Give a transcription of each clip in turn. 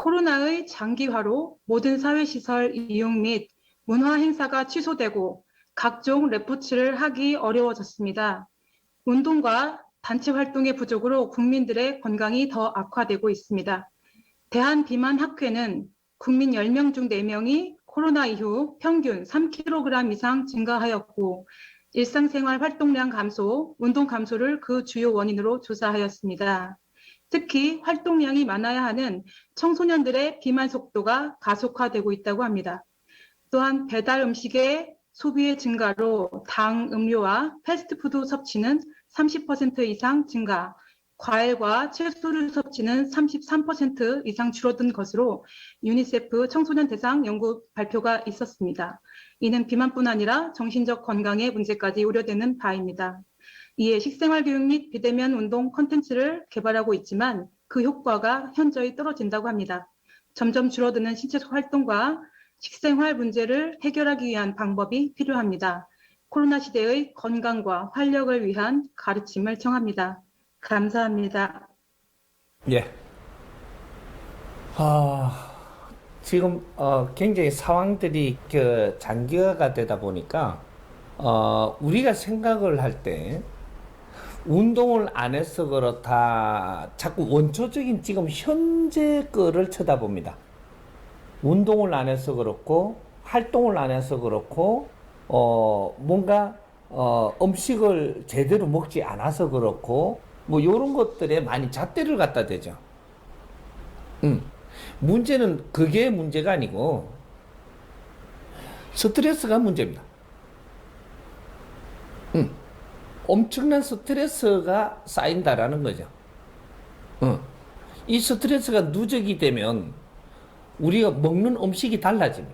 코로나의 장기화로 모든 사회시설 이용 및 문화 행사가 취소되고 각종 레포츠를 하기 어려워졌습니다. 운동과 단체 활동의 부족으로 국민들의 건강이 더 악화되고 있습니다. 대한비만학회는 국민 10명 중 4명이 코로나 이후 평균 3kg 이상 증가하였고 일상생활 활동량 감소, 운동 감소를 그 주요 원인으로 조사하였습니다. 특히 활동량이 많아야 하는 청소년들의 비만 속도가 가속화되고 있다고 합니다. 또한 배달 음식의 소비의 증가로 당, 음료와 패스트푸드 섭취는 30% 이상 증가, 과일과 채소를 섭취는 33% 이상 줄어든 것으로 유니세프 청소년 대상 연구 발표가 있었습니다. 이는 비만뿐 아니라 정신적 건강의 문제까지 우려되는 바입니다. 이에 식생활 교육 및 비대면 운동 콘텐츠를 개발하고 있지만 그 효과가 현저히 떨어진다고 합니다. 점점 줄어드는 신체적 활동과 식생활 문제를 해결하기 위한 방법이 필요합니다. 코로나 시대의 건강과 활력을 위한 가르침을 청합니다. 감사합니다. 예. 지금 굉장히 상황들이 장기화가 되다 보니까 우리가 생각을 할 때 운동을 안 해서 그렇다 자꾸 원초적인 지금 현재 거를 쳐다봅니다. 운동을 안 해서 그렇고 활동을 안 해서 그렇고 뭔가 음식을 제대로 먹지 않아서 그렇고 뭐 이런 것들에 많이 잣대를 갖다 대죠. 문제는 그게 문제가 아니고 스트레스가 문제입니다. 엄청난 스트레스가 쌓인다라는 거죠. 이 스트레스가 누적이 되면 우리가 먹는 음식이 달라집니다.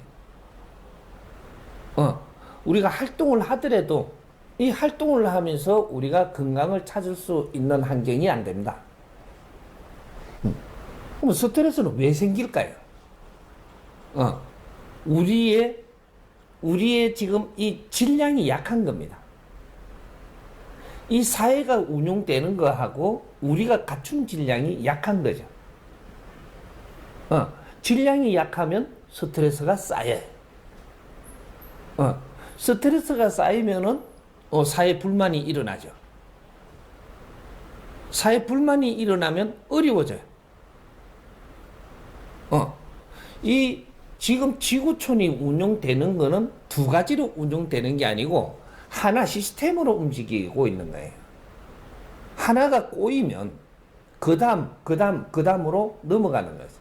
우리가 활동을 하더라도 이 활동을 하면서 우리가 건강을 찾을 수 있는 환경이 안 됩니다. 그럼 스트레스는 왜 생길까요? 우리의 지금 이 질량이 약한 겁니다. 이 사회가 운용되는 거하고 우리가 갖춘 질량이 약한 거죠. 질량이 약하면 스트레스가 쌓여요. 스트레스가 쌓이면은 사회 불만이 일어나죠. 사회 불만이 일어나면 어려워져요. 이 지금 지구촌이 운영되는 거는 두 가지로 운영되는 게 아니고 하나 시스템으로 움직이고 있는 거예요. 하나가 꼬이면 그 다음으로 넘어가는 거죠.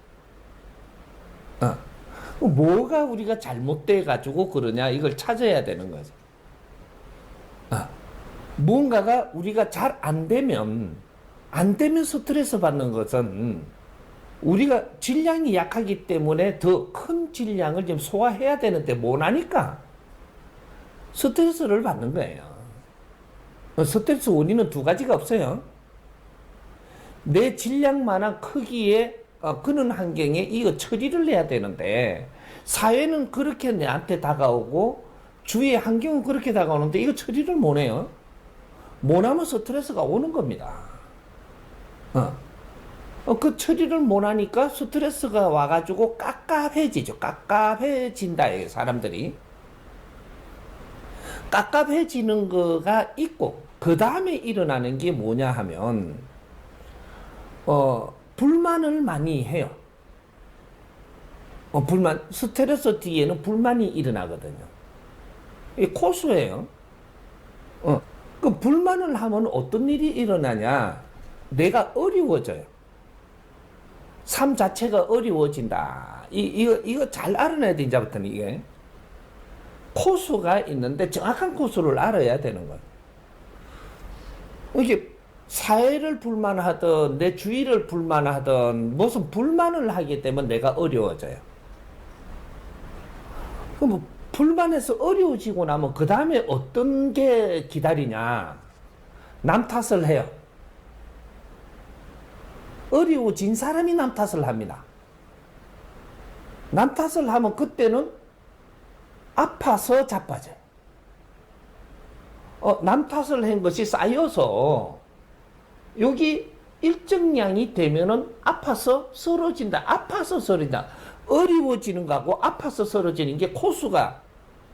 뭐가 우리가 잘못돼 가지고 그러냐 이걸 찾아야 되는 거죠. 뭔가가 우리가 잘 안 되면 스트레스 받는 것은 우리가 질량이 약하기 때문에 더 큰 질량을 좀 소화해야 되는데 못하니까 스트레스를 받는 거예요. 스트레스 원인은 두 가지가 없어요. 내 질량만한 크기의 그런 환경에 이거 처리를 해야 되는데 사회는 그렇게 내한테 다가오고 주위의 환경은 그렇게 다가오는데 이거 처리를 못해요. 못하면 스트레스가 오는 겁니다. 그 처리를 못하니까 스트레스가 와가지고 깝깝해지죠. 깝깝해진다, 사람들이. 깝깝해지는 거가 있고, 그 다음에 일어나는 게 뭐냐 하면, 불만을 많이 해요. 스트레스 뒤에는 불만이 일어나거든요. 이게 코스예요. 그 불만을 하면 어떤 일이 일어나냐? 내가 어려워져요. 삶 자체가 어려워진다. 이거 잘 알아내야 돼, 이제부터는 이게. 코스가 있는데 정확한 코스를 알아야 되는 거예요. 이게 사회를 불만하든 내 주위를 불만하든 무슨 불만을 하기 때문에 내가 어려워져요. 그럼 뭐 불만해서 어려워지고 나면 그 다음에 어떤 게 기다리냐? 남 탓을 해요. 어려워진 사람이 남 탓을 합니다. 남 탓을 하면 그때는 아파서 자빠져요. 남 탓을 한 것이 쌓여서 여기 일정량이 되면은 아파서 쓰러진다. 아파서 쓰러진다. 어려워지는 거하고 아파서 쓰러지는 게 코스가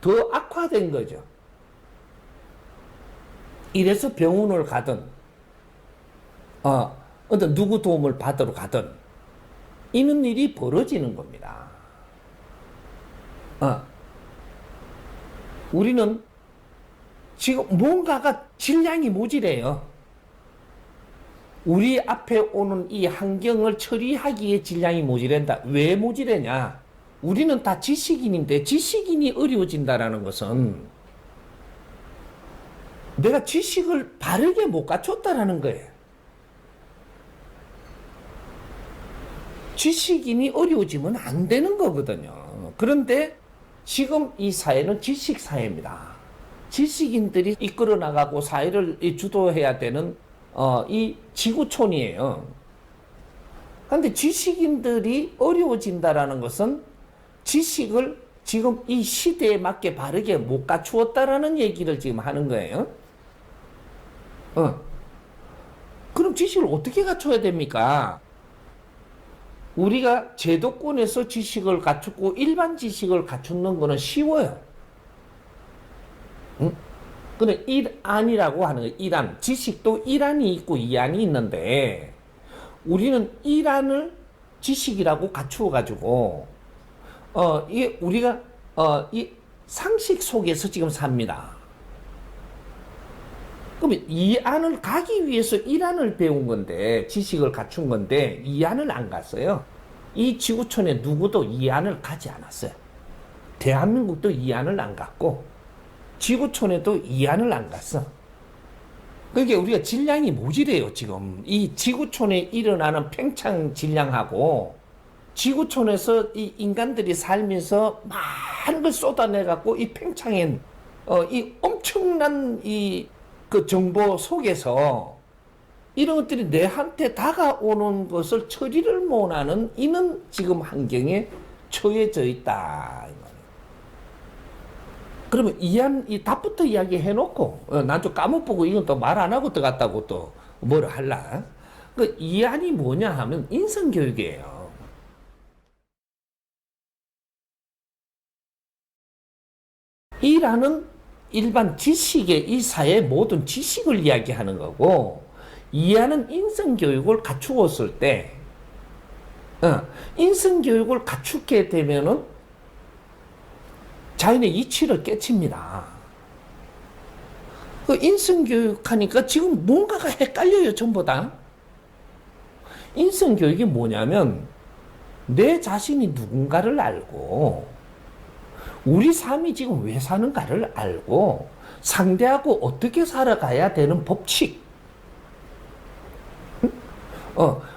더 악화된 거죠. 이래서 병원을 가든, 어떤 누구 도움을 받으러 가든, 이런 일이 벌어지는 겁니다. 우리는 지금 뭔가가 질량이 모자라요. 우리 앞에 오는 이 환경을 처리하기에 질량이 모자란다. 왜 모자라냐? 우리는 다 지식인인데 지식인이 어려워진다라는 것은 내가 지식을 바르게 못 갖췄다라는 거예요. 지식인이 어려워지면 안 되는 거거든요. 그런데 지금 이 사회는 지식 사회입니다. 지식인들이 이끌어 나가고 사회를 주도해야 되는 이 지구촌이에요. 그런데 지식인들이 어려워진다라는 것은 지식을 지금 이 시대에 맞게 바르게 못 갖추었다라는 얘기를 지금 하는 거예요. 그럼 지식을 어떻게 갖춰야 됩니까? 우리가 제도권에서 지식을 갖추고 일반 지식을 갖추는 거는 쉬워요. 그는 일안이라고 하는 거예요. 일안. 지식도 일안이 있고 이안이 있는데 우리는 일안을 지식이라고 갖추어 가지고 이게 우리가 이 상식 속에서 지금 삽니다. 그러면 이안을 가기 위해서 일안을 배운 건데 지식을 갖춘 건데 이안을 안 갔어요. 이 지구촌에 누구도 이안을 가지 않았어요. 대한민국도 이안을 안 갔고 지구촌에도 이안을 안 갔어. 그러니까 우리가 질량이 모자라요. 지금 이 지구촌에 일어나는 팽창 질량하고 지구촌에서 이 인간들이 살면서 많은 걸 쏟아내 갖고 이 팽창한 이 엄청난 이 그 정보 속에서 이런 것들이 내한테 다가오는 것을 처리를 못하는 이는 지금 환경에 처해져 있다. 그러면 이 답부터 이야기해 놓고 난 좀 까먹보고 이건 또 말 안 하고 들어갔다고 또 뭐를 할라. 그 이안이 뭐냐 하면 인성교육이에요. 이라는 일반 지식의 이 사회의 모든 지식을 이야기하는 거고 이안은 인성교육을 갖추었을 때 인성교육을 갖추게 되면은 자연의 이치를 깨칩니다. 그 인성교육하니까 지금 뭔가가 헷갈려요. 전부 다. 인성교육이 뭐냐면 내 자신이 누군가를 알고 우리 삶이 지금 왜 사는가를 알고 상대하고 어떻게 살아가야 되는 법칙.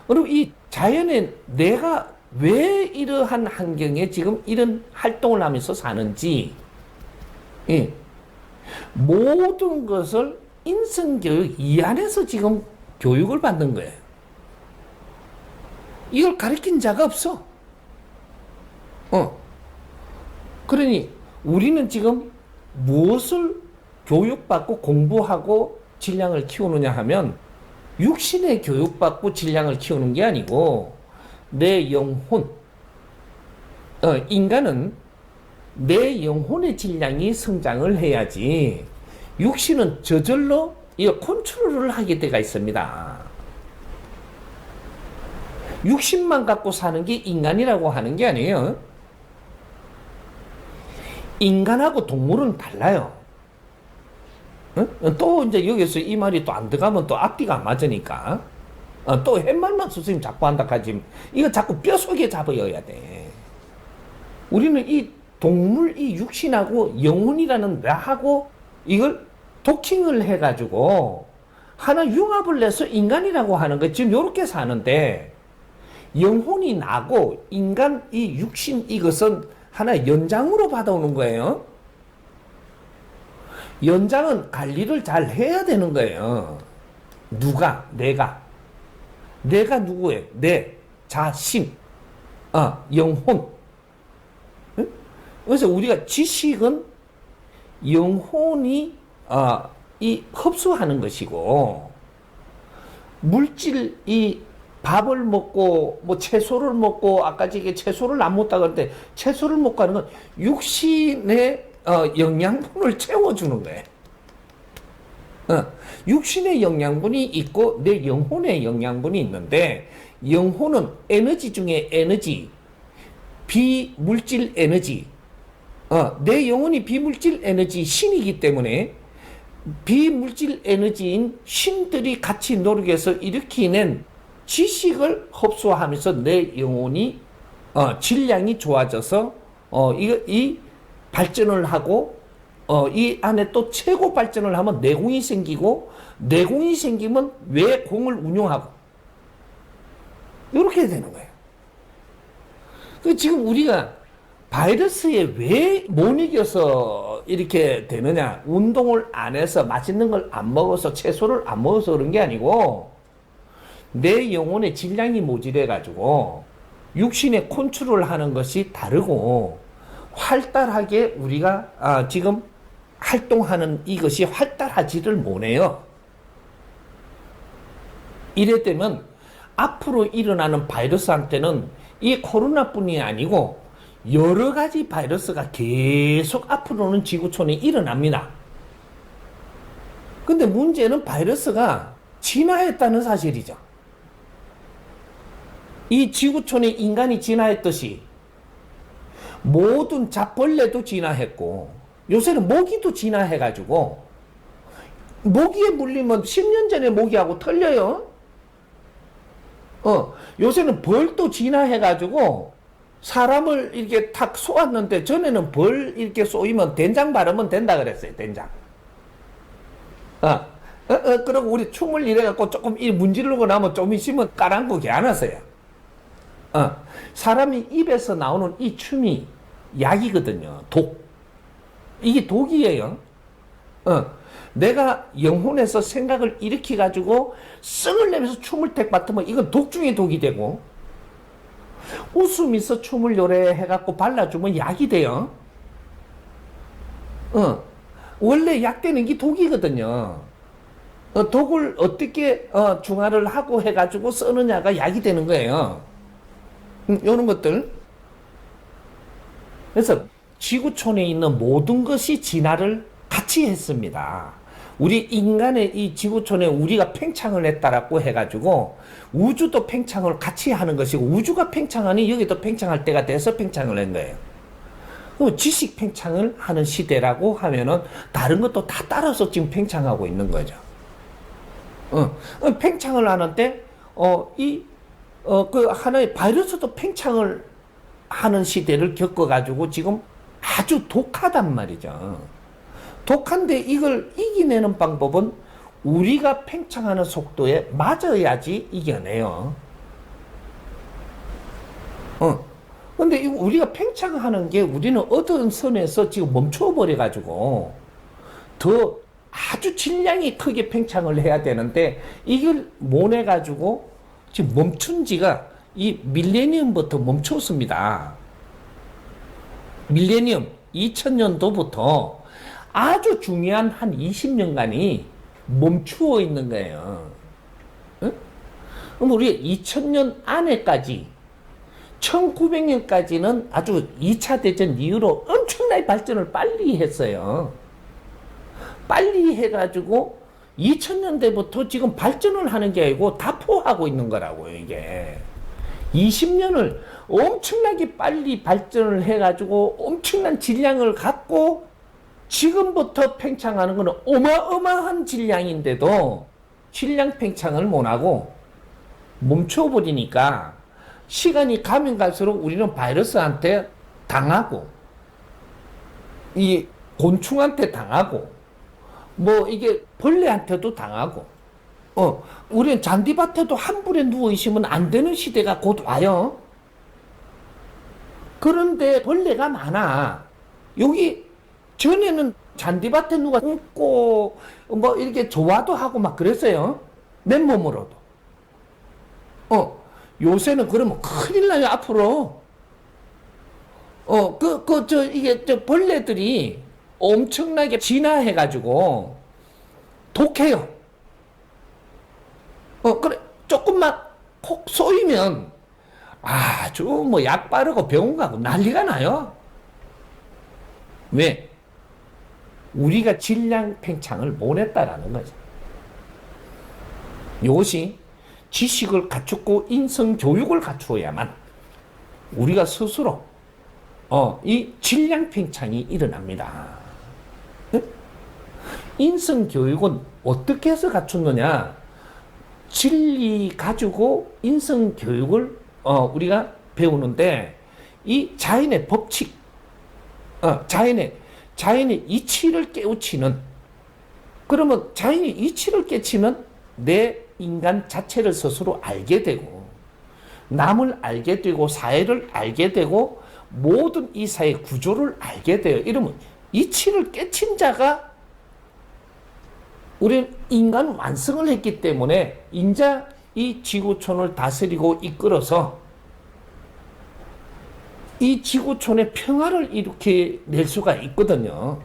그리고 이 자연에 내가 왜 이러한 환경에 지금 이런 활동을 하면서 사는지, 모든 것을 인성교육 이 안에서 지금 교육을 받는 거예요. 이걸 가르친 자가 없어. 그러니 우리는 지금 무엇을 교육받고 공부하고 질량을 키우느냐 하면 육신의 교육받고 질량을 키우는 게 아니고 내 영혼, 인간은 내 영혼의 질량이 성장을 해야지 육신은 저절로 이 컨트롤을 하게 돼가 있습니다. 육신만 갖고 사는 게 인간이라고 하는 게 아니에요. 인간하고 동물은 달라요. 또 이제 여기서 이 말이 또 안 들어가면 또 앞뒤가 안 맞으니까 또 햇말만 선생님 자꾸 한다 하지. 이거 자꾸 뼈속에 잡아여야 돼. 우리는 이 동물 이 육신하고 영혼이라는 나하고 이걸 도킹을 해가지고 하나 융합을 내서 인간이라고 하는 거 지금 요렇게 사는데 영혼이 나고 인간 이 육신 이것은 하나 연장으로 받아오는 거예요. 연장은 관리를 잘 해야 되는 거예요. 누가? 내가 누구예요? 내 자신, 영혼. 그래서 우리가 지식은 영혼이 이 흡수하는 것이고 물질, 이 밥을 먹고 뭐 채소를 먹고 아까 저게 채소를 안 먹다 그랬는데 채소를 먹고 하는 건 육신의 영양분을 채워주는 거예요. 육신의 영양분이 있고 내 영혼의 영양분이 있는데 영혼은 에너지 중에 에너지, 비물질 에너지. 내 영혼이 비물질 에너지 신이기 때문에 비물질 에너지인 신들이 같이 노력해서 일으키는 지식을 흡수하면서 내 영혼이 질량이 좋아져서 이 발전을 하고 이 안에 또 최고 발전을 하면 내공이 생기고 내공이 생기면 외공을 운용하고 이렇게 되는 거예요. 지금 우리가 바이러스에 왜 못 이겨서 이렇게 되느냐? 운동을 안 해서 맛있는 걸 안 먹어서 채소를 안 먹어서 그런 게 아니고 내 영혼의 질량이 모질해가지고 육신의 컨트롤 하는 것이 다르고 활달하게 우리가 지금 활동하는 이것이 활달하지를 못해요. 이래 되면 앞으로 일어나는 바이러스한테는 이 코로나뿐이 아니고 여러 가지 바이러스가 계속 앞으로는 지구촌에 일어납니다. 근데 문제는 바이러스가 진화했다는 사실이죠. 이 지구촌에 인간이 진화했듯이 모든 잡벌레도 진화했고 요새는 모기도 진화해가지고 모기에 물리면 10년 전에 모기하고 틀려요. 요새는 벌도 진화해가지고 사람을 이렇게 탁 쏘았는데 전에는 벌 이렇게 쏘이면 된장 바르면 된다 그랬어요. 된장. 그리고 우리 춤을 이래갖고 조금 이 문지르고 나면 좀 있으면 까랑고 개안았어요. 사람이 입에서 나오는 이 춤이 약이거든요. 독. 이게 독이에요. 내가 영혼에서 생각을 일으켜가지고 썽을 내면서 춤을 택 맡으면 이건 독 중에 독이 되고 웃으면서 춤을 요래해갖고 발라주면 약이 돼요. 원래 약되는 게 독이거든요. 독을 어떻게 중화를 하고 해가지고 쓰느냐가 약이 되는 거예요. 이런 것들. 그래서 지구촌에 있는 모든 것이 진화를 같이 했습니다. 우리 인간의 이 지구촌에 우리가 팽창을 했다라고 해가지고 우주도 팽창을 같이 하는 것이고 우주가 팽창하니 여기도 팽창할 때가 돼서 팽창을 한 거예요. 지식 팽창을 하는 시대라고 하면은 다른 것도 다 따라서 지금 팽창하고 있는 거죠. 팽창을 하는데 그 하나의 바이러스도 팽창을 하는 시대를 겪어가지고 지금 아주 독하단 말이죠. 독한데 이걸 이겨내는 방법은 우리가 팽창하는 속도에 맞아야지 이겨내요. 근데 우리가 팽창하는 게 우리는 어떤 선에서 지금 멈춰버려가지고 더 아주 질량이 크게 팽창을 해야 되는데 이걸 못 해가지고 지금 멈춘 지가 이 밀레니엄부터 멈췄습니다. 밀레니엄 2000년도부터 아주 중요한 한 20년간이 멈추어 있는 거예요. 그럼 우리 2000년 안에까지 1900년까지는 아주 2차 대전 이후로 엄청나게 발전을 빨리 했어요. 빨리 해가지고 2000년대부터 지금 발전을 하는 게 아니고 다포하고 있는 거라고요, 이게. 20년을 엄청나게 빨리 발전을 해가지고 엄청난 질량을 갖고 지금부터 팽창하는 것은 어마어마한 질량인데도 질량 팽창을 못하고 멈춰버리니까 시간이 가면 갈수록 우리는 바이러스한테 당하고 이 곤충한테 당하고 뭐 이게 벌레한테도 당하고 우리는 잔디밭에도 한 불에 누워 있으면 안 되는 시대가 곧 와요. 그런데 벌레가 많아. 여기 전에는 잔디밭에 누가 웃고 뭐 이렇게 좋아도 하고 막 그랬어요. 맨몸으로도. 요새는 그러면 큰일 나요, 앞으로. 이게 벌레들이 엄청나게 진화해가지고 독해요. 그래. 조금만 콕 쏘이면 아주 뭐 약 바르고 병원 가고 난리가 나요. 왜? 우리가 질량 팽창을 못 했다라는 거죠. 이것이 지식을 갖추고 인성 교육을 갖추어야만 우리가 스스로 이 질량 팽창이 일어납니다. 인성 교육은 어떻게 해서 갖추느냐? 진리 가지고 인성 교육을 우리가 배우는데 이 자연의 법칙, 자연의 이치를 깨우치는, 그러면 자연의 이치를 깨치면 내 인간 자체를 스스로 알게 되고 남을 알게 되고 사회를 알게 되고 모든 이 사회 구조를 알게 돼요. 이러면 이치를 깨친 자가 우리는 인간 완성을 했기 때문에 인자 이 지구촌을 다스리고 이끌어서 이 지구촌의 평화를 이렇게 낼 수가 있거든요.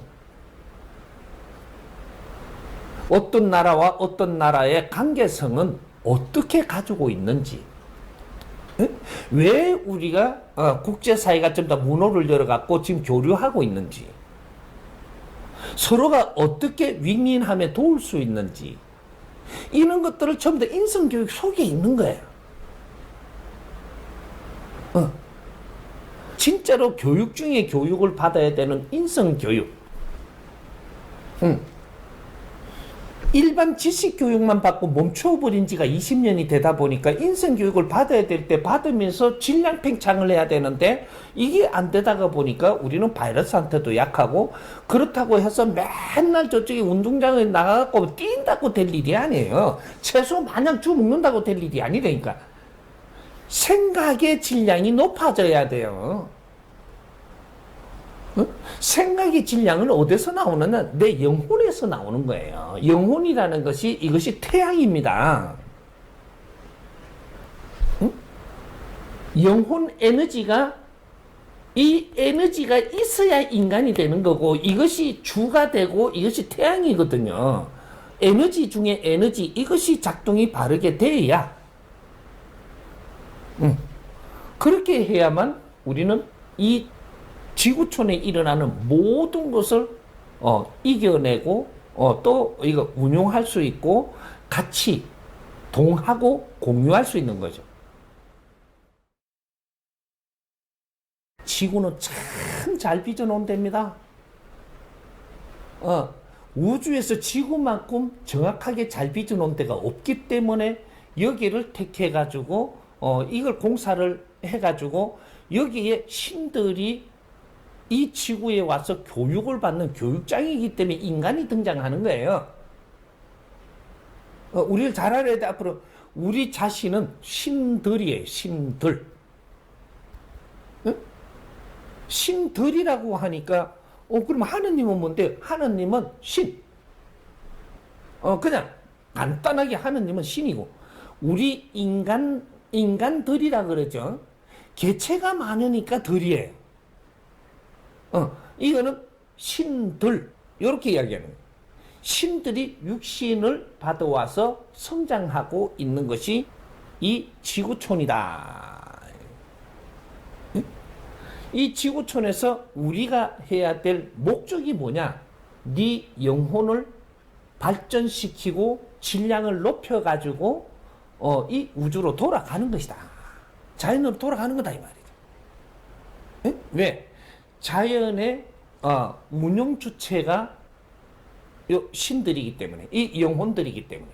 어떤 나라와 어떤 나라의 관계성은 어떻게 가지고 있는지, 왜 우리가 국제사회가 좀 더 문호를 열어갖고 지금 교류하고 있는지, 서로가 어떻게 윈윈함에 도울 수 있는지, 이런 것들을 전부 다 인성교육 속에 있는 거예요. 진짜로 교육 중에 교육을 받아야 되는 인성교육. 일반 지식교육만 받고 멈춰버린 지가 20년이 되다 보니까 인성교육을 받아야 될 때 받으면서 질량 팽창을 해야 되는데 이게 안 되다가 보니까 우리는 바이러스한테도 약하고, 그렇다고 해서 맨날 저쪽에 운동장에 나가고 뛴다고 될 일이 아니에요. 채소 마냥 주먹는다고 될 일이 아니라니까. 생각의 질량이 높아져야 돼요. 생각의 질량은 어디서 나오느냐? 내 영혼에서 나오는 거예요. 영혼이라는 것이 이것이 태양입니다. 영혼 에너지가, 이 에너지가 있어야 인간이 되는 거고, 이것이 주가 되고 이것이 태양이거든요. 에너지 중에 에너지, 이것이 작동이 바르게 돼야 그렇게 해야만 우리는 이 지구촌에 일어나는 모든 것을 이겨내고 또 이거 운용할 수 있고 같이 동하고 공유할 수 있는 거죠. 지구는 참 잘 빚어놓은 데입니다. 우주에서 지구만큼 정확하게 잘 빚어놓은 데가 없기 때문에 여기를 택해가지고 이걸 공사를 해가지고 여기에 신들이 이 지구에 와서 교육을 받는 교육장이기 때문에 인간이 등장하는 거예요. 우리를 잘 알아야 돼. 앞으로 우리 자신은 신들이에요. 신들. 신들이라고 하니까 그럼 하느님은 뭔데? 하느님은 신. 그냥 간단하게 하느님은 신이고, 우리 인간들이라 그러죠. 개체가 많으니까 들이에요. 이거는 신들, 이렇게 이야기하는 거예요. 신들이 육신을 받아와서 성장하고 있는 것이 이 지구촌이다. 이 지구촌에서 우리가 해야 될 목적이 뭐냐? 네 영혼을 발전시키고 질량을 높여가지고 이 우주로 돌아가는 것이다. 자연으로 돌아가는 거다 이 말이죠. 왜? 자연의 운영 주체가 신들이기 때문에, 이 영혼들이기 때문에.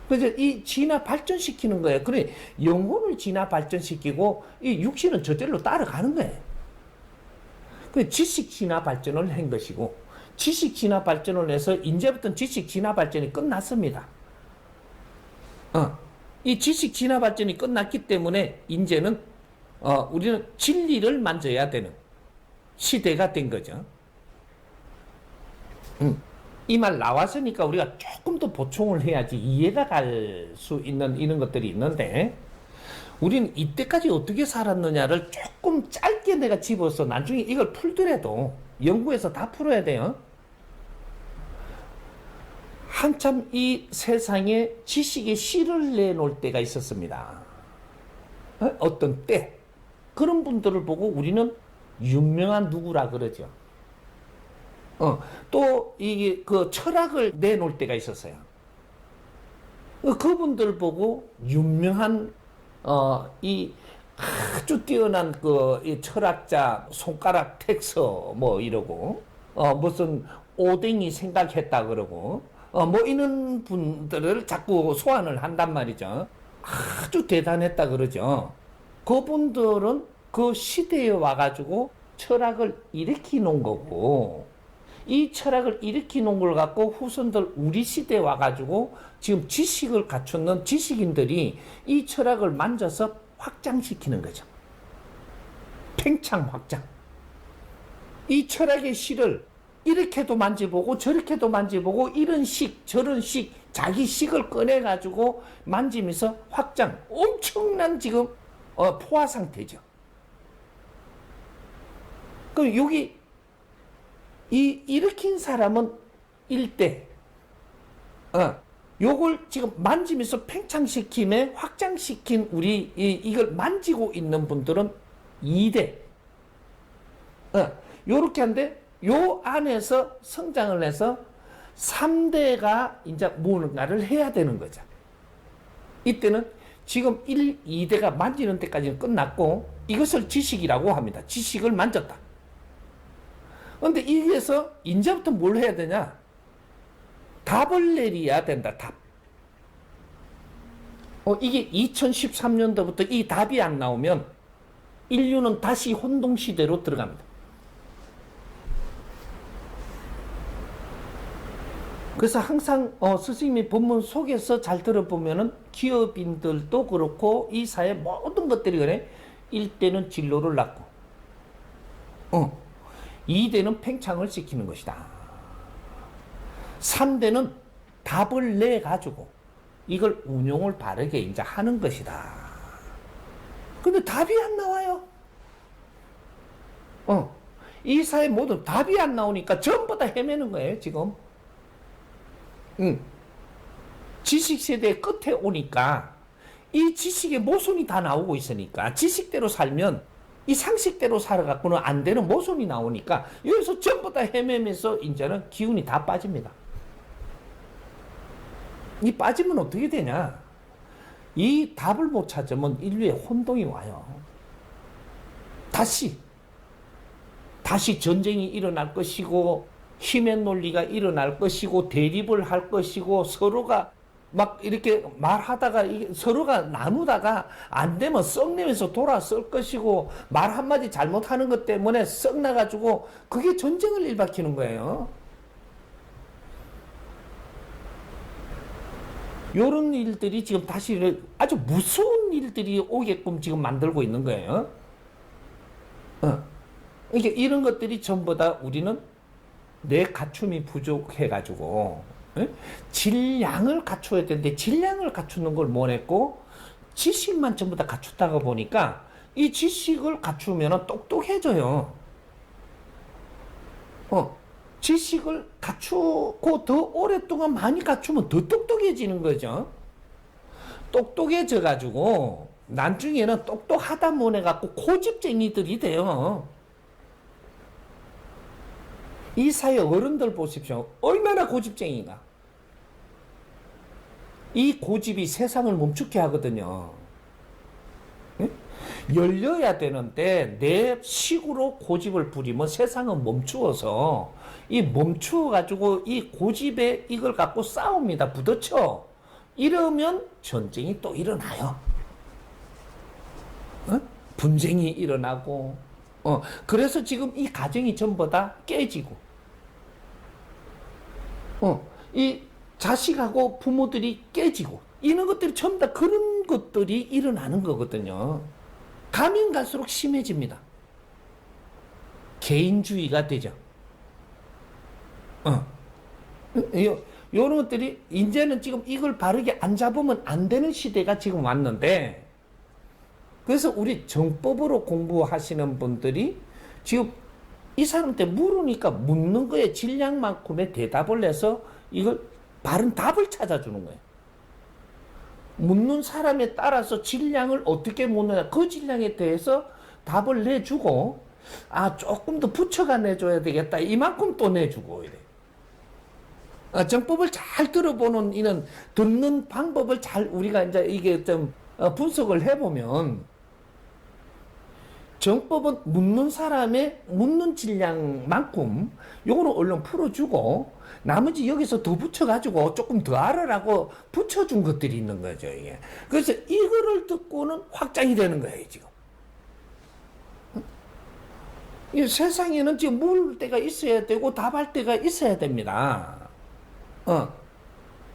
그래서 이 진화 발전시키는 거예요. 그래, 영혼을 진화 발전시키고 이 육신은 저절로 따라가는 거예요. 그 지식 진화 발전을 한 것이고, 지식 진화 발전을 해서 이제부터는 지식 진화 발전이 끝났습니다. 이 지식 진화 발전이 끝났기 때문에 이제는 우리는 진리를 만져야 되는 시대가 된 거죠. 이 말 나왔으니까 우리가 조금 더 보충을 해야지 이해가 갈 수 있는 이런 것들이 있는데, 우리는 이때까지 어떻게 살았느냐를 조금 짧게 내가 집어서 나중에 이걸 풀더라도 연구해서 다 풀어야 돼요. 한참 이 세상에 지식의 씨를 내놓을 때가 있었습니다. 어떤 때. 그런 분들을 보고 우리는 유명한 누구라 그러죠. 또 이게 그 철학을 내놓을 때가 있었어요. 그분들 보고 유명한 이 아주 뛰어난 이 철학자 손가락 텍서 뭐 이러고 무슨 오뎅이 생각했다 그러고 뭐 이런 분들을 자꾸 소환을 한단 말이죠. 아주 대단했다 그러죠. 그분들은 그 시대에 와가지고 철학을 일으키 놓은 거고, 이 철학을 일으키 놓은 걸 갖고 후손들 우리 시대에 와가지고 지금 지식을 갖추는 지식인들이 이 철학을 만져서 확장시키는 거죠. 팽창 확장. 이 철학의 실을 이렇게도 만져보고 저렇게도 만져보고 이런 식 저런 식 자기 식을 꺼내가지고 만지면서 확장. 엄청난 지금 포화 상태죠. 그럼 여기 이 일으킨 사람은 1대, 요걸 지금 만지면서 팽창시킴에 확장시킨 우리 이걸 만지고 있는 분들은 2대. 요렇게 한데 요 안에서 성장을 해서 3대가 이제 무언가를 해야 되는 거죠. 이때는 지금 1, 2대가 만지는 데까지는 끝났고 이것을 지식이라고 합니다. 지식을 만졌다. 그런데 여기에서 이제부터 뭘 해야 되냐? 답을 내려야 된다. 답. 이게 2013년도부터 이 답이 안 나오면 인류는 다시 혼동시대로 들어갑니다. 그래서 항상 스승님이 본문 속에서 잘 들어보면은 기업인들도 그렇고 이 사회 모든 것들이 그래. 1대는 진로를 낳고 2대는 팽창을 시키는 것이다. 3대는 답을 내 가지고 이걸 운용을 바르게 이제 하는 것이다. 근데 답이 안 나와요. 이 사회 모든 답이 안 나오니까 전부 다 헤매는 거예요, 지금. 지식 세대의 끝에 오니까 이 지식의 모순이 다 나오고 있으니까 지식대로 살면 이 상식대로 살아갖고는 안 되는 모순이 나오니까 여기서 전부 다 헤매면서 이제는 기운이 다 빠집니다. 이 빠지면 어떻게 되냐? 이 답을 못 찾으면 인류의 혼동이 와요. 다시 전쟁이 일어날 것이고 힘의 논리가 일어날 것이고 대립을 할 것이고 서로가 막 이렇게 말하다가 서로가 나누다가 안 되면 썩내면서 돌아설 것이고 말 한마디 잘못하는 것 때문에 썩 나가지고 그게 전쟁을 일으키는 거예요. 요런 일들이 지금 다시 아주 무서운 일들이 오게끔 지금 만들고 있는 거예요. 이게 이런 것들이 전부 다 우리는 내 갖춤이 부족해가지고 질량을 갖춰야 되는데 질량을 갖추는 걸 못했고 지식만 전부 다 갖췄다가 보니까 이 지식을 갖추면 똑똑해져요. 지식을 갖추고 더 오랫동안 많이 갖추면 더 똑똑해지는 거죠. 똑똑해져가지고 나중에는 똑똑하다 못해갖고 고집쟁이들이 돼요. 이 사회 어른들 보십시오. 얼마나 고집쟁이가. 이 고집이 세상을 멈추게 하거든요. 열려야 되는데 내 식으로 고집을 부리면 세상은 멈추어서 이 멈추어가지고 이 고집에 이걸 갖고 싸웁니다. 부딪혀. 이러면 전쟁이 또 일어나요. 분쟁이 일어나고 그래서 지금 이 가정이 전부 다 깨지고 이 자식하고 부모들이 깨지고 이런 것들이 전부 다 그런 것들이 일어나는 거거든요. 가면 갈수록 심해집니다. 개인주의가 되죠. 요런 것들이 이제는 지금 이걸 바르게 안 잡으면 안 되는 시대가 지금 왔는데 그래서 우리 정법으로 공부하시는 분들이 지금 이 사람한테 물으니까 묻는 거에 질량만큼의 대답을 해서 이걸 바른 답을 찾아주는 거예요. 묻는 사람에 따라서 질량을 어떻게 묻느냐, 그 질량에 대해서 답을 내주고, 아, 조금 더 붙여가 내줘야 되겠다, 이만큼 또 내주고 이래. 정법을 잘 들어보는 이는 듣는 방법을 잘 우리가 이제 이게 좀 분석을 해보면, 정법은 묻는 사람의 묻는 질량만큼 요거는 얼른 풀어주고, 나머지 여기서 더 붙여가지고 조금 더 알아라고 붙여준 것들이 있는 거죠, 이게. 그래서 이거를 듣고는 확장이 되는 거예요, 지금. 이 세상에는 지금 물 때가 있어야 되고 답할 때가 있어야 됩니다.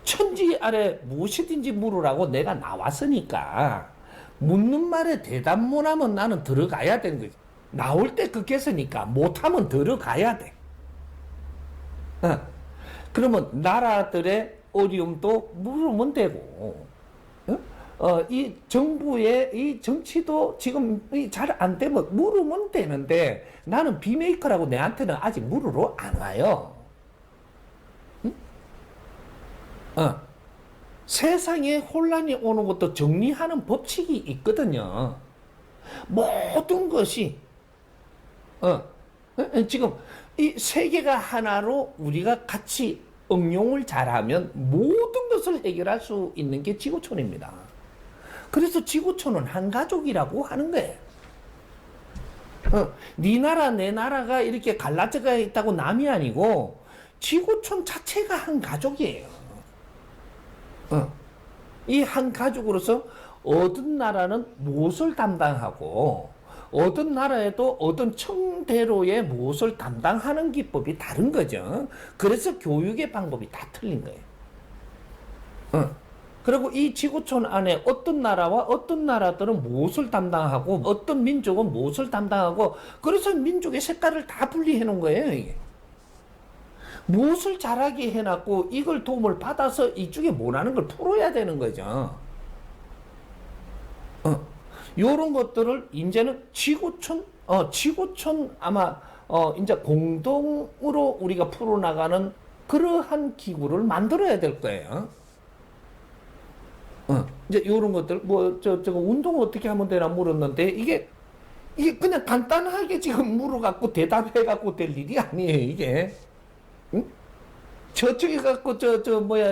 천지 아래 무엇이든지 물으라고 내가 나왔으니까 묻는 말에 대답 못하면 나는 들어가야 되는 거지. 나올 때 그겠으니까 못하면 들어가야 돼. 그러면 나라들의 어려움도 물으면 되고, 이 정부의 이 정치도 지금 잘 안 되면 물으면 되는데, 나는 비메이커라고 내한테는 아직 물으러 안 와요. 세상에 혼란이 오는 것도 정리하는 법칙이 있거든요. 모든 것이 지금 이 세계가 하나로 우리가 같이 응용을 잘하면 모든 것을 해결할 수 있는 게 지구촌입니다. 그래서 지구촌은 한 가족이라고 하는 거예요. 네 나라 내 나라가 이렇게 갈라져가 있다고 남이 아니고 지구촌 자체가 한 가족이에요. 이 한 가족으로서 어떤 나라는 무엇을 담당하고 어떤 나라에도 어떤 청대로의 무엇을 담당하는 기법이 다른 거죠. 그래서 교육의 방법이 다 틀린 거예요. 그리고 이 지구촌 안에 어떤 나라와 어떤 나라들은 무엇을 담당하고 어떤 민족은 무엇을 담당하고, 그래서 민족의 색깔을 다 분리해 놓은 거예요, 이게. 무엇을 잘하게 해놨고 이걸 도움을 받아서 이쪽에 뭐라는 걸 풀어야 되는 거죠. 요런 것들을 이제는 지구촌 아마 이제 공동으로 우리가 풀어나가는 그러한 기구를 만들어야 될 거예요. 이제 요런 것들 저거 운동을 어떻게 하면 되나 물었는데, 이게 그냥 간단하게 지금 물어갖고 대답해갖고 될 일이 아니에요, 이게. 응? 저쪽에 갖고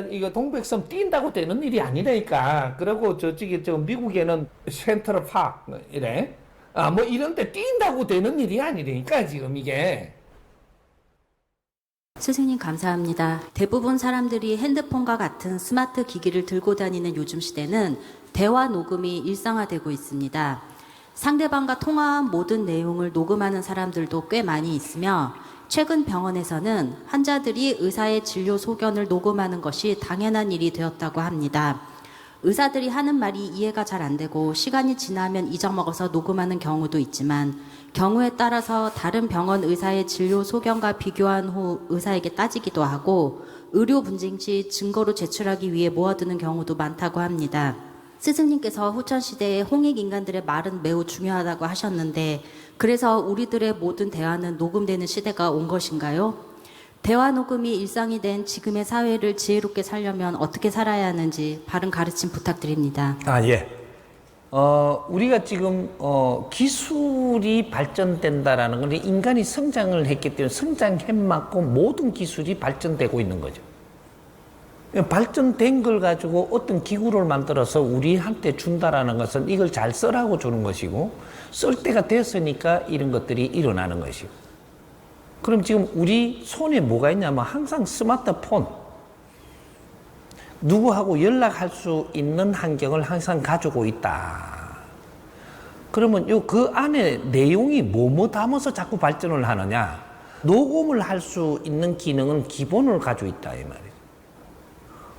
이거 동백섬 뛴다고 되는 일이 아니라니까. 그리고 저쪽에 미국에는 센트럴 파크 이래 뭐 이런데 뛴다고 되는 일이 아니라니까 지금 이게. 스승님 감사합니다. 대부분 사람들이 핸드폰과 같은 스마트 기기를 들고 다니는 요즘 시대는 대화 녹음이 일상화되고 있습니다. 상대방과 통화한 모든 내용을 녹음하는 사람들도 꽤 많이 있으며, 최근 병원에서는 환자들이 의사의 진료 소견을 녹음하는 것이 당연한 일이 되었다고 합니다. 의사들이 하는 말이 이해가 잘 안 되고 시간이 지나면 잊어먹어서 녹음하는 경우도 있지만, 경우에 따라서 다른 병원 의사의 진료 소견과 비교한 후 의사에게 따지기도 하고 의료 분쟁 시 증거로 제출하기 위해 모아두는 경우도 많다고 합니다. 스승님께서 후천시대의 홍익인간들의 말은 매우 중요하다고 하셨는데, 그래서 우리들의 모든 대화는 녹음되는 시대가 온 것인가요? 대화 녹음이 일상이 된 지금의 사회를 지혜롭게 살려면 어떻게 살아야 하는지 바른 가르침 부탁드립니다. 예. 우리가 지금 기술이 발전된다라는 건 인간이 성장을 했기 때문에 성장해 맞고 모든 기술이 발전되고 있는 거죠. 발전된 걸 가지고 어떤 기구를 만들어서 우리한테 준다라는 것은 이걸 잘 쓰라고 주는 것이고, 쓸 때가 됐으니까 이런 것들이 일어나는 것이고. 그럼 지금 우리 손에 뭐가 있냐면 항상 스마트폰, 누구하고 연락할 수 있는 환경을 항상 가지고 있다. 그러면 그 안에 내용이 뭐뭐 담아서 자꾸 발전을 하느냐? 녹음을 할 수 있는 기능은 기본을 가지고 있다 이 말이에요.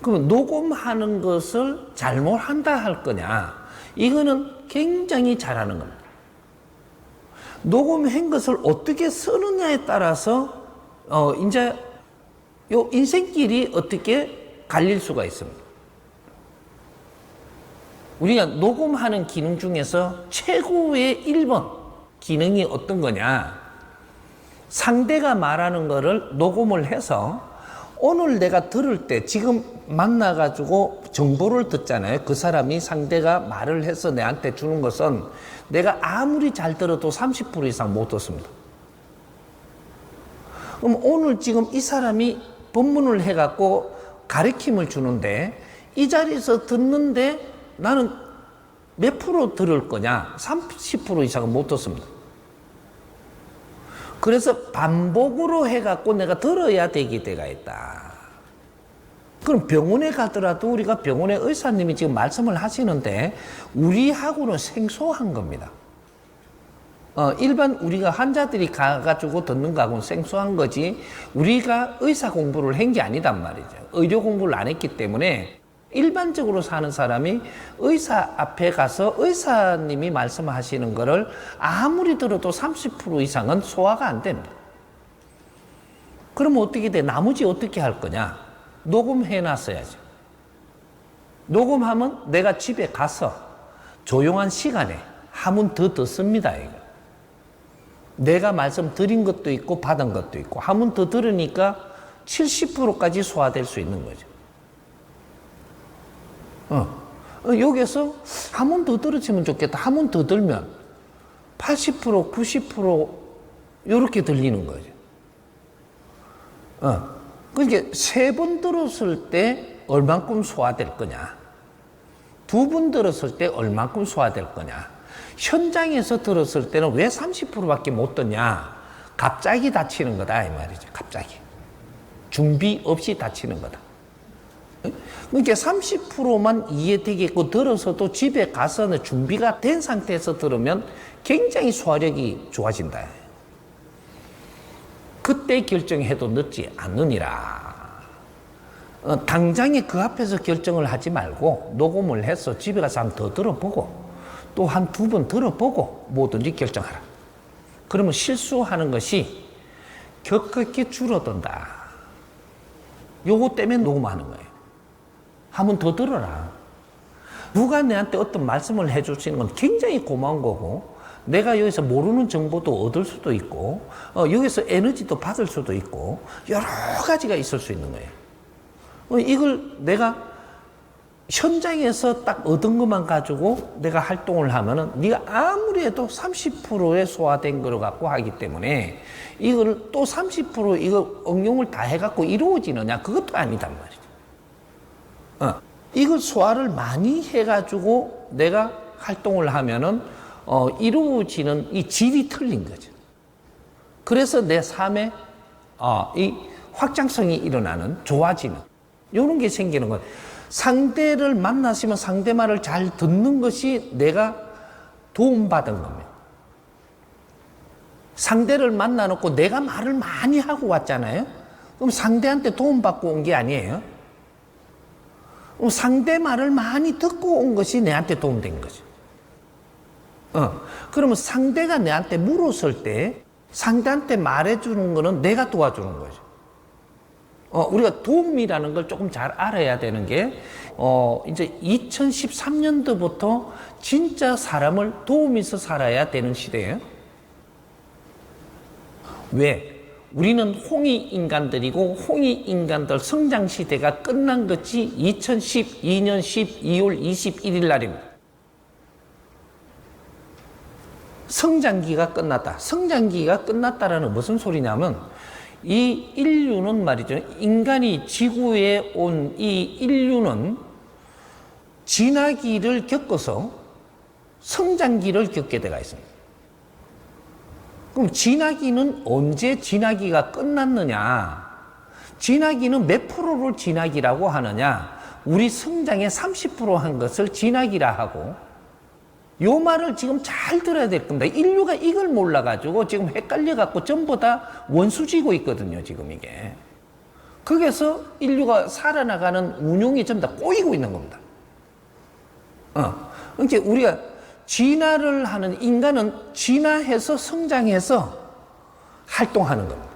그러면 녹음하는 것을 잘못한다 할 거냐? 이거는 굉장히 잘하는 겁니다. 녹음한 것을 어떻게 쓰느냐에 따라서 이제 요 인생길이 어떻게 갈릴 수가 있습니다. 우리가 녹음하는 기능 중에서 최고의 1번 기능이 어떤 거냐? 상대가 말하는 거를 녹음을 해서 오늘 내가 들을 때 지금 만나가지고 정보를 듣잖아요. 그 사람이 상대가 말을 해서 내한테 주는 것은 내가 아무리 잘 들어도 30% 이상 못 듣습니다. 그럼 오늘 지금 이 사람이 법문을 해갖고 가르침을 주는데 이 자리에서 듣는데 나는 몇 프로 들을 거냐? 30% 이상은 못 듣습니다. 그래서 반복으로 해갖고 내가 들어야 되기 때가 있다. 그럼 병원에 가더라도 우리가 병원에 의사님이 지금 말씀을 하시는데 우리하고는 생소한 겁니다. 일반 우리가 환자들이 가가지고 듣는 거하고는 생소한 거지 우리가 의사 공부를 한 게 아니단 말이죠. 의료 공부를 안 했기 때문에 일반적으로 사는 사람이 의사 앞에 가서 의사님이 말씀하시는 거를 아무리 들어도 30% 이상은 소화가 안 됩니다. 그러면 어떻게 돼? 나머지 어떻게 할 거냐? 녹음해 놨어야죠. 녹음하면 내가 집에 가서 조용한 시간에 한번 더 듣습니다. 이거. 내가 말씀드린 것도 있고 받은 것도 있고 한 번 더 들으니까 70%까지 소화될 수 있는 거죠. 여기서 한 번 더 들으시면 좋겠다. 한 번 더 들면 80%, 90% 이렇게 들리는 거죠. 그러니까 세 번 들었을 때 얼만큼 소화될 거냐? 두 번 들었을 때 얼만큼 소화될 거냐? 현장에서 들었을 때는 왜 30%밖에 못 듣냐? 갑자기 다치는 거다 이 말이죠. 갑자기. 준비 없이 다치는 거다. 그러니까 30%만 이해되겠고 들어서도 집에 가서는 준비가 된 상태에서 들으면 굉장히 소화력이 좋아진다. 그때 결정해도 늦지 않느니라. 당장에 그 앞에서 결정을 하지 말고 녹음을 해서 집에 가서 한 번 더 들어보고 또 한 두 번 들어보고 뭐든지 결정하라. 그러면 실수하는 것이 격하게 줄어든다. 요거 때문에 녹음하는 거예요. 한 번 더 들어라. 누가 내한테 어떤 말씀을 해주시는 건 굉장히 고마운 거고 내가 여기서 모르는 정보도 얻을 수도 있고 여기서 에너지도 받을 수도 있고 여러 가지가 있을 수 있는 거예요. 이걸 내가 현장에서 딱 얻은 것만 가지고 내가 활동을 하면은 네가 아무리 해도 30%의 소화된 거를 갖고 하기 때문에 이걸 또 30% 이걸 응용을 다 해갖고 이루어지느냐? 그것도 아니단 말이죠. 이걸 소화를 많이 해가지고 내가 활동을 하면은 이루어지는 이 질이 틀린 거죠. 그래서 내 삶에 이 확장성이 일어나는 좋아지는 이런 게 생기는 거예요. 상대를 만나시면 상대 말을 잘 듣는 것이 내가 도움받은 겁니다. 상대를 만나놓고 내가 말을 많이 하고 왔잖아요. 그럼 상대한테 도움받고 온 게 아니에요. 그럼 상대 말을 많이 듣고 온 것이 내한테 도움된 거죠. 그러면 상대가 내한테 물었을 때 상대한테 말해주는 거는 내가 도와주는 거죠. 우리가 도움이라는 걸 조금 잘 알아야 되는 게, 이제 2013년도부터 진짜 사람을 도우면서 살아야 되는 시대예요. 왜? 우리는 홍익인간들이고 홍익인간들 성장시대가 끝난 것이 2012년 12월 21일 날입니다. 성장기가 끝났다. 성장기가 끝났다라는 무슨 소리냐면 이 인류는 말이죠. 인간이 지구에 온 이 인류는 진화기를 겪어서 성장기를 겪게 되어 있습니다. 그럼 진화기는 언제 진화기가 끝났느냐? 진화기는 몇 프로를 진화기라고 하느냐? 우리 성장의 30%한 것을 진화기라 하고 요 말을 지금 잘 들어야 될 겁니다. 인류가 이걸 몰라가지고 지금 헷갈려갖고 전부 다 원수지고 있거든요, 지금 이게. 거기서 인류가 살아나가는 운용이 전부 다 꼬이고 있는 겁니다. 그러니까 우리가 진화를 하는 인간은 진화해서 성장해서 활동하는 겁니다.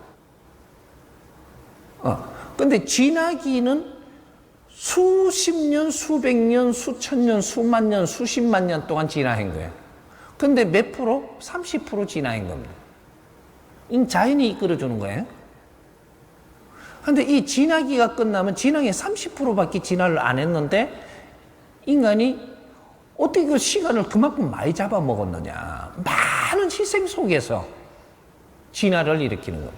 근데 진화기는 수십 년, 수백 년, 수천 년, 수만 년, 수십만 년 동안 진화한 거예요. 근데 몇 프로? 30% 진화한 겁니다. 이 자연이 이끌어주는 거예요. 근데 이 진화기가 끝나면 진화의 30%밖에 진화를 안 했는데 인간이 어떻게 그 시간을 그만큼 많이 잡아먹었느냐. 많은 희생 속에서 진화를 일으키는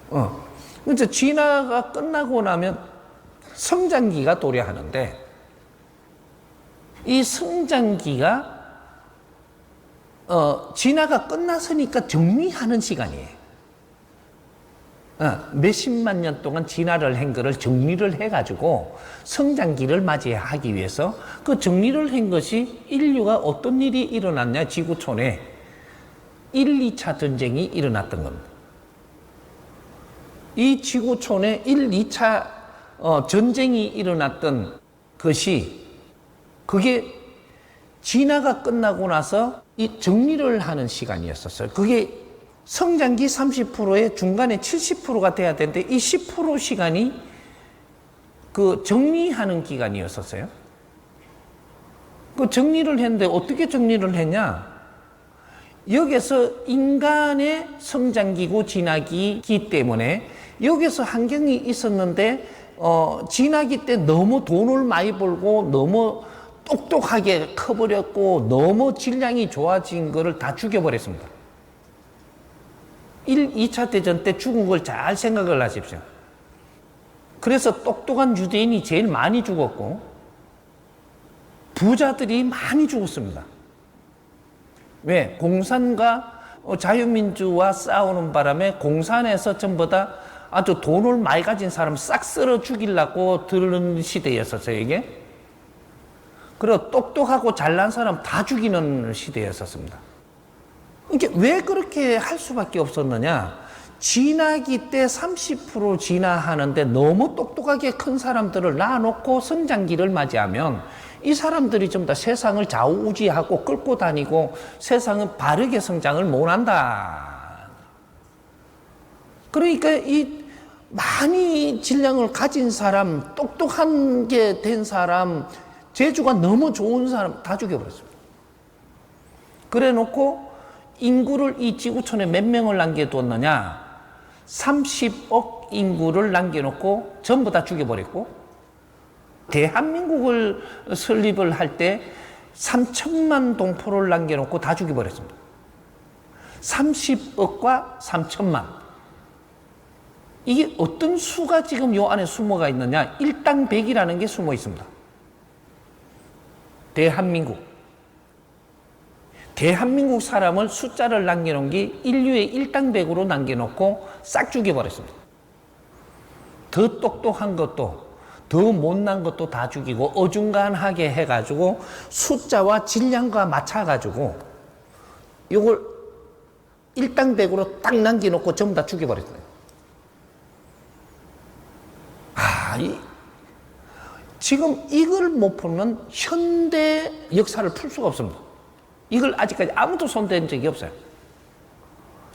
거예요. 그래서 진화가 끝나고 나면 성장기가 도래하는데 이 성장기가 진화가 끝났으니까 정리하는 시간이에요. 몇십만 년 동안 진화를 한 거를 정리를 해가지고 성장기를 맞이하기 위해서 그 정리를 한 것이 인류가 어떤 일이 일어났냐, 지구촌에 1, 2차 전쟁이 일어났던 겁니다. 이 지구촌에 1, 2차 전쟁이 일어났던 것이 그게 진화가 끝나고 나서 이 정리를 하는 시간이었었어요. 그게 성장기 30%에 중간에 70%가 돼야 되는데 이 10% 시간이 그 정리하는 기간이었었어요. 그 정리를 했는데 어떻게 정리를 했냐? 여기서 인간의 성장기고 진화기이기 때문에 여기서 환경이 있었는데 진화기 때 너무 돈을 많이 벌고 너무 똑똑하게 커버렸고 너무 질량이 좋아진 거를 다 죽여버렸습니다. 1, 2차 대전 때 죽은 걸 잘 생각을 하십시오. 그래서 똑똑한 유대인이 제일 많이 죽었고 부자들이 많이 죽었습니다. 왜? 공산과 자유민주와 싸우는 바람에 공산에서 전부 다 아주 돈을 많이 가진 사람 싹 쓸어 죽이려고 들은 시대였었어요, 이게. 그리고 똑똑하고 잘난 사람 다 죽이는 시대였었습니다. 이게 왜 그렇게 할 수밖에 없었느냐? 진화기 때 30% 진화하는데 너무 똑똑하게 큰 사람들을 놔놓고 성장기를 맞이하면 이 사람들이 좀 더 세상을 좌우지하고 끌고 다니고 세상은 바르게 성장을 못한다. 그러니까 이 많이 질량을 가진 사람, 똑똑한 게 된 사람, 재주가 너무 좋은 사람 다 죽여버렸습니다. 그래 놓고 인구를 이 지구촌에 몇 명을 남겨두었느냐? 30억 인구를 남겨놓고 전부 다 죽여버렸고 대한민국을 설립을 할 때 3천만 동포를 남겨놓고 다 죽여버렸습니다. 30억과 3천만. 이게 어떤 수가 지금 요 안에 숨어가 있느냐? 일당백이라는 게 숨어 있습니다. 대한민국 사람을 숫자를 남겨놓은 게 인류의 일당백으로 남겨놓고 싹 죽여버렸습니다. 더 똑똑한 것도 더 못난 것도 다 죽이고 어중간하게 해가지고 숫자와 질량과 맞춰가지고 이걸 일당백으로 딱 남겨놓고 전부 다 죽여버렸어요. 지금 이걸 못 풀면 현대 역사를 풀 수가 없습니다. 이걸 아직까지 아무도 손댄 적이 없어요.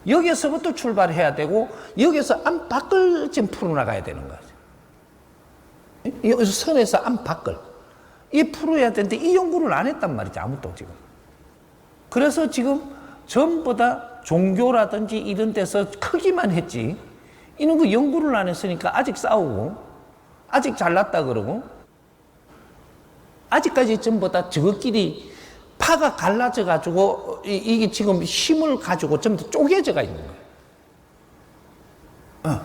여기서부터 출발해야 되고 여기서 안팎을 지금 풀어나가야 되는 거죠. 여기서 선에서 안팎을 이 풀어야 되는데 이 연구를 안 했단 말이죠. 아무도 지금. 그래서 지금 전부 다 종교라든지 이런 데서 크기만 했지 이런 거 연구를 안 했으니까 아직 싸우고 아직 잘났다 그러고 아직까지 전부 다 저것끼리 파가 갈라져 가지고 이게 지금 힘을 가지고 전부 다 쪼개져가 있는 거예요.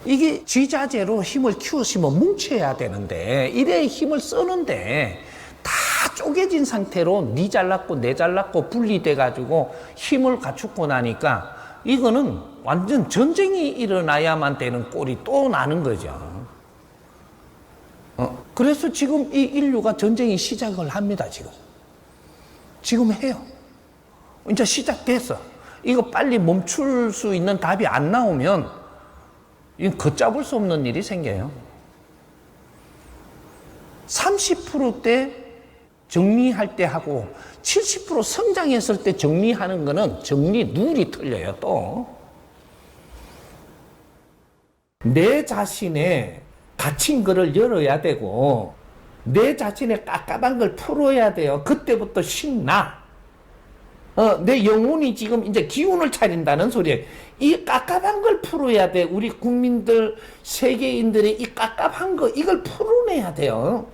이게 지자재로 힘을 키우시면 뭉쳐야 되는데 이래 힘을 쓰는데 다 쪼개진 상태로 니 잘났고 내 잘났고 분리돼 가지고 힘을 갖추고 나니까 이거는 완전 전쟁이 일어나야만 되는 꼴이 또 나는 거죠. 그래서 지금 이 인류가 전쟁이 시작을 합니다. 지금 해요. 이제 시작됐어. 이거 빨리 멈출 수 있는 답이 안 나오면 이건 걷잡을 수 없는 일이 생겨요. 30%대 정리할 때 하고 70% 성장했을 때 정리하는 거는 정리 룰이 틀려요. 또 내 자신의 닫힌 거를 열어야 되고 내 자신의 깝깝한 걸 풀어야 돼요. 그때부터 신나. 내 영혼이 지금 이제 기운을 차린다는 소리예요. 이 깝깝한 걸 풀어야 돼. 우리 국민들, 세계인들의 이 깝깝한 거, 이걸 풀어내야 돼요.